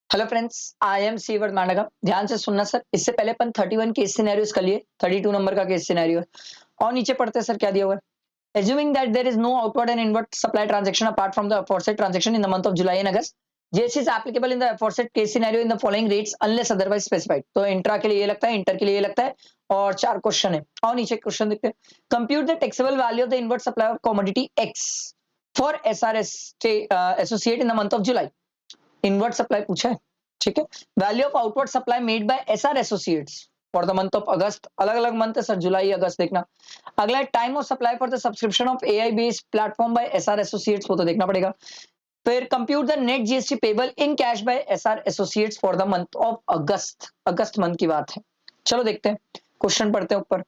Hello friends, I am सीवर्ड मांडगा। ध्यान से सुनना सर। इससे पहले अपन 31 केस सिनेरियोस कर लिए। 32 नंबर का केस सिनेरियो है। और नीचे पढ़ते हैं सर क्या दिया हुआ है। Assuming that there is no outward and inward supply transaction apart from the aforesaid transaction in the month of July and August, this is applicable in the aforesaid case scenario in the following rates unless otherwise specified। तो intra के लिए ये लगता है, inter के लिए ये लगता है। और चार क्वेश्चन है। और नीचे क्वेश्चन देखते हैं। Compute the taxable value of the inward supply of commodity x for SRS associate in the month of July. Inward supply पूछा है, ठीक है। Value of outward supply made by SR associates for the month of अगस्त। अलग अलग month है sir, जुलाई अगस्त देखना। अगला time of supply for the subscription of AI based platform bye SR associates, वो तो देखना पड़ेगा। फिर compute the net GST payable in cash by SR associates for the month of August. August month की बात है। चलो देखते हैं, क्वेश्चन पढ़ते हैं ऊपर।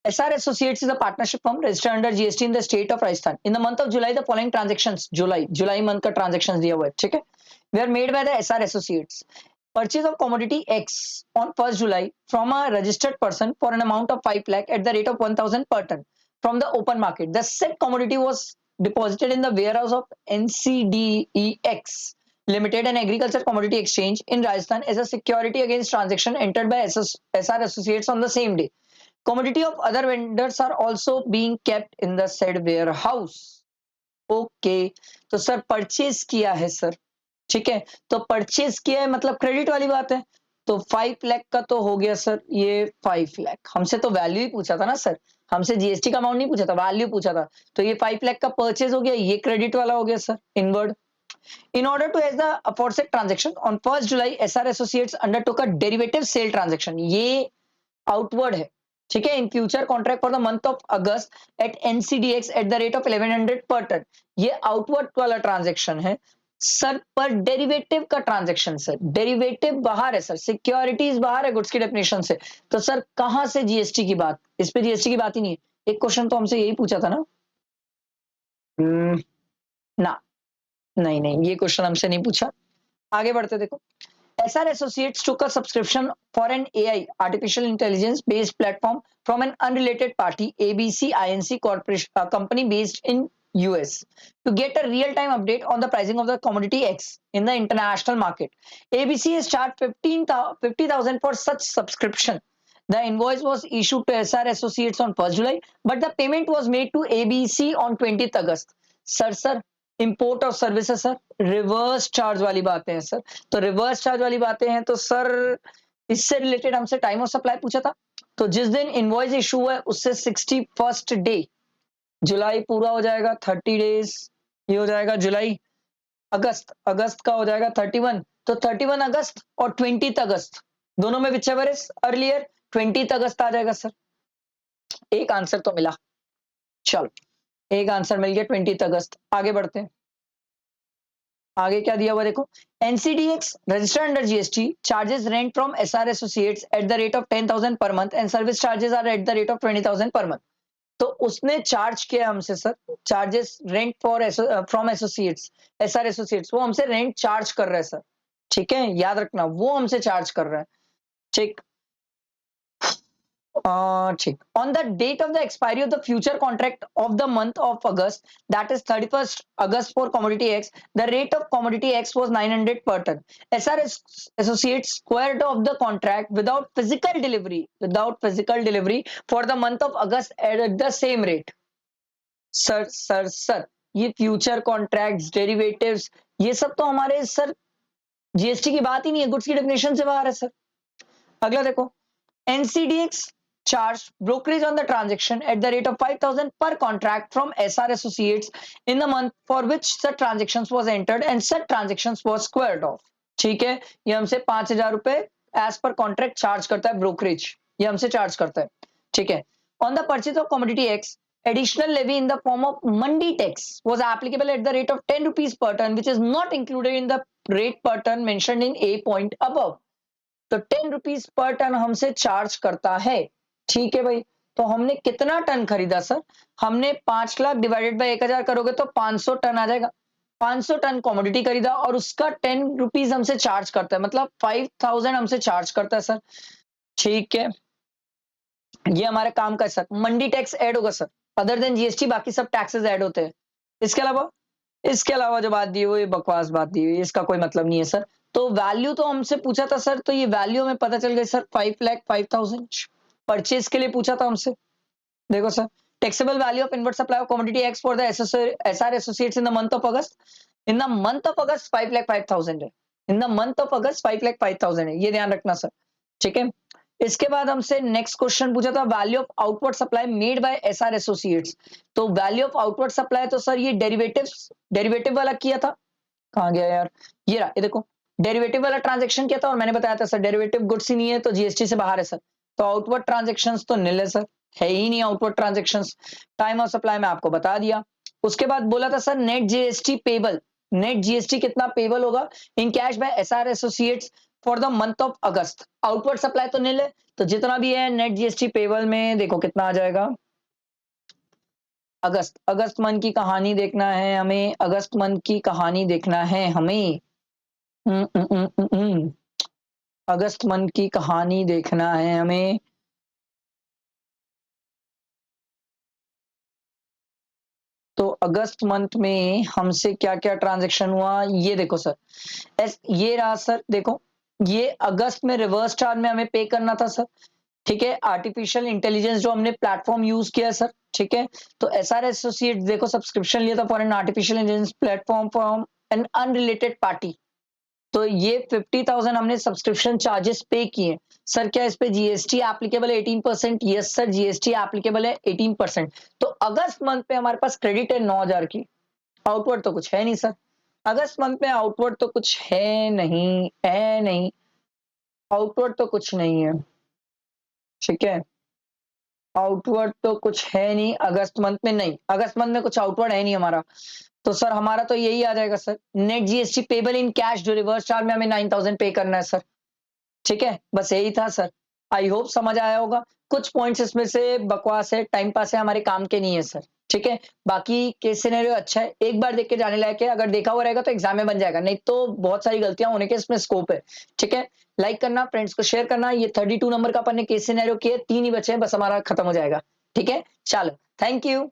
SR Associates is a partnership firm registered under GST in the state of Rajasthan. In the month of July, the following transactions, July month का transactions दिया हुआ है, ठीक है, were made by the SR Associates. Purchase of commodity X on 1st July from a registered person for an amount of 5 lakh at the rate of 1000 per ton from the open market. The said commodity was deposited in the warehouse of NCDEX Limited and Agriculture Commodity Exchange in Rajasthan as a security against transaction entered by SR Associates on the same day. Commodity of other vendors are also being kept in the said warehouse. Okay, तो sir purchase किया है sir, ठीक है। तो purchase किया है मतलब credit वाली बात है। तो 5 लाख का तो हो गया सर, ये 5 लाख। हमसे तो वैल्यू ही पूछा था ना सर, हमसे जीएसटी का अमाउंट नहीं पूछा था, वैल्यू पूछा था। तो ये 5 लाख का परचेज हो गया, ये क्रेडिट वाला हो गया sir, inward. In order to hedge the aforesaid transaction, on 1st July, SR Associates undertook a derivative sale transaction. ये आउटवर्ड है, ठीक है। In future contract for the month of August at NCDEX at the rate of 1100 per ton. ये outward वाला transaction है sir. पर derivative का transaction sir, derivative बाहर है सर, सिक्योरिटीज बाहर है गुड्स की डेफिनेशन से। तो सर कहां से जीएसटी की बात, इस पे जीएसटी की बात ही नहीं है। एक क्वेश्चन तो हमसे यही पूछा था ना। ना, नहीं नहीं, ये क्वेश्चन हमसे नहीं पूछा। आगे बढ़ते देखो। SR Associates took a subscription for an AI artificial intelligence based platform from an unrelated party, ABC Inc. Corporation, a company based in US, to get a real-time update on the pricing of the commodity X in the international market. ABC has charged 50,000 for such subscription. The invoice was issued to SR Associates on 1st July, but the payment was made to ABC on 20th August. Sir import of services sir, reverse charge वाली बातें हैं sir. तो reverse charge वाली बातें हैं तो sir इससे related हमसे टाइम ऑफ सप्लाई पूछा था। तो जिस दिन इनवॉइस इशू है उससे 61st डे जुलाई पूरा हो जाएगा, 30 डेज ये हो जाएगा जुलाई। अगस्त, अगस्त का हो जाएगा 31। तो 31 अगस्त और 20 अगस्त दोनों में विचएवर इज अर्लियर, 20 अगस्त आ जाएगा सर। एक आंसर तो मिला। चलो, एक आंसर मिल गया 20 अगस्त। आगे बढ़ते हैं। आगे क्या दिया हुआ देखो। NCDEX registered under GST charges rent from SR associates at the rate of 10,000 per month and service charges are at the rate of 20,000 per month. तो उसने चार्ज किया हमसे sir charges rent for from associates, SR associates, वो हमसे rent charge कर रहा है sir, ठीक है, याद रखना वो हमसे चार्ज कर रहा है, ठीक। ठीक। On the date of the expiry of the future contract of the month of August, that is 31st August for commodity X, the rate of commodity X was 900 per ton. SRS Associates squared off the contract without physical delivery for the month of August at the same rate. Sir ये future contracts, derivatives, ये सब तो हमारे sir GST की बात ही नहीं है, goods की डेफिनेशन से बाहर है सर। अगला देखो। NCDX charged brokerage on the transaction at the rate of 5,000 per contract from SR Associates in the month for which such transactions was entered and such transactions was squared off. ठीक है, ये हमसे 5,000 रुपए as per contract charge करता है brokerage, ये हमसे charge करता है, ठीक है। On the purchase of commodity x, additional levy in the form of mandi tax was applicable at the rate of 10 rupees per ton, which is not included in the rate per ton mentioned in A point above. तो 10 rupees per ton हमसे charge करता है, ठीक है भाई। तो हमने कितना टन खरीदा सर, हमने 5 लाख डिवाइडेड बाय 1000 करोगे तो 500 टन आ जाएगा। 500 टन कमोडिटी खरीदा और उसका 10 रुपीज हमसे चार्ज करता है, मतलब 5000 हमसे चार्ज करता है सर, ठीक है। ये हमारे काम का है सर। मंडी टैक्स ऐड होगा सर, अदर देन जीएसटी बाकी सब टैक्सेस ऐड होते हैं। इसके अलावा इसके अलावा जो बात दी हुई ये बकवास बात दी हुई है, इसका कोई मतलब नहीं है सर। तो वैल्यू तो हमसे पूछा था सर, तो ये वैल्यू हमें पता चल गई सर 5,05,000 परचेज के लिए पूछा था हमसे। देखो sir, taxable value of inward supply of commodity X for the SR associates in the month of August. In the month of August 5,05,000 है। In the month of August 5,05,000 है, ये ध्यान रखना सर। ठीक है। इसके बाद हमसे नेक्स्ट क्वेश्चन पूछा था value of outward supply made by SR associates. तो वैल्यू ऑफ आउटवर्ड सप्लाई तो सर ये डेरिवेटिव वाला किया था। कहाँ गया यार, ये रहा, ये देखो डेरिवेटिव वाला ट्रांजेक्शन किया था और मैंने बताया था सर डेरिवेटिव गुड्स ही नहीं है तो जीएसटी से बाहर है सर। तो आउटवर्ड ट्रांजेक्शन तो निल है सर, है ही नहीं outward transaction. Time of supply में आपको बता दिया। उसके बाद बोला था sir net GST payable, net GST कितना पेबल होगा in cash by SR associates for the month of August. Outward supply तो निल है, तो जितना भी है नेट जीएसटी पेबल में देखो कितना आ जाएगा। अगस्त, अगस्त मंथ की कहानी देखना है हमें, अगस्त मंथ की कहानी देखना है हमें। अगस्त मंथ की कहानी देखना है हमें। तो अगस्त मंथ में हमसे क्या क्या ट्रांजेक्शन हुआ ये देखो सर। ये रहा सर, देखो ये अगस्त में रिवर्स चार्ज में हमें पे करना था सर। ठीक है, आर्टिफिशियल इंटेलिजेंस जो हमने प्लेटफॉर्म यूज किया सर। ठीक है, तो एसआर एसोसिएट देखो सब्सक्रिप्शन लिया था for an artificial intelligence platform from an unrelated party. तो ये 50,000 हमने सब्सक्रिप्शन चार्जेस पे किए। सर क्या इस पे जीएसटी एप्लीकेबल है 18%? यस सर, जीएसटी एप्लीकेबल है 18%। तो अगस्त मंथ पे हमारे पास क्रेडिट है 9,000 की। आउटवर्ड तो कुछ है नहीं सर, अगस्त मंथ में आउटवर्ड तो कुछ है नहीं, है नहीं, आउटवर्ड तो कुछ नहीं है। ठीक है, आउटवर्ड तो कुछ है नहीं अगस्त मंथ में, नहीं अगस्त मंथ में कुछ आउटवर्ड है नहीं हमारा। तो सर हमारा तो यही आ जाएगा sir, net GST payable in cash जो रिवर्स चार्ज में हमें 9,000 पे करना है सर। ठीक है, बस यही था सर। आई होप समझ आया होगा। कुछ पॉइंट्स इसमें से बकवास है, टाइम पास है, हमारे काम के नहीं है सर। ठीक है, बाकी केस सिनेरियो अच्छा है, एक बार देख के जाने लायक है। अगर देखा हुआ रहेगा तो एग्जाम में बन जाएगा, नहीं तो बहुत सारी गलतियां होने के इसमें स्कोप है। ठीक है, लाइक करना, फ्रेंड्स को शेयर करना। ये 32 नंबर का अपन ने केस सिनेरियो किया, 3 ही बचे हैं, बस हमारा खत्म हो जाएगा। ठीक है, चलो, थैंक यू।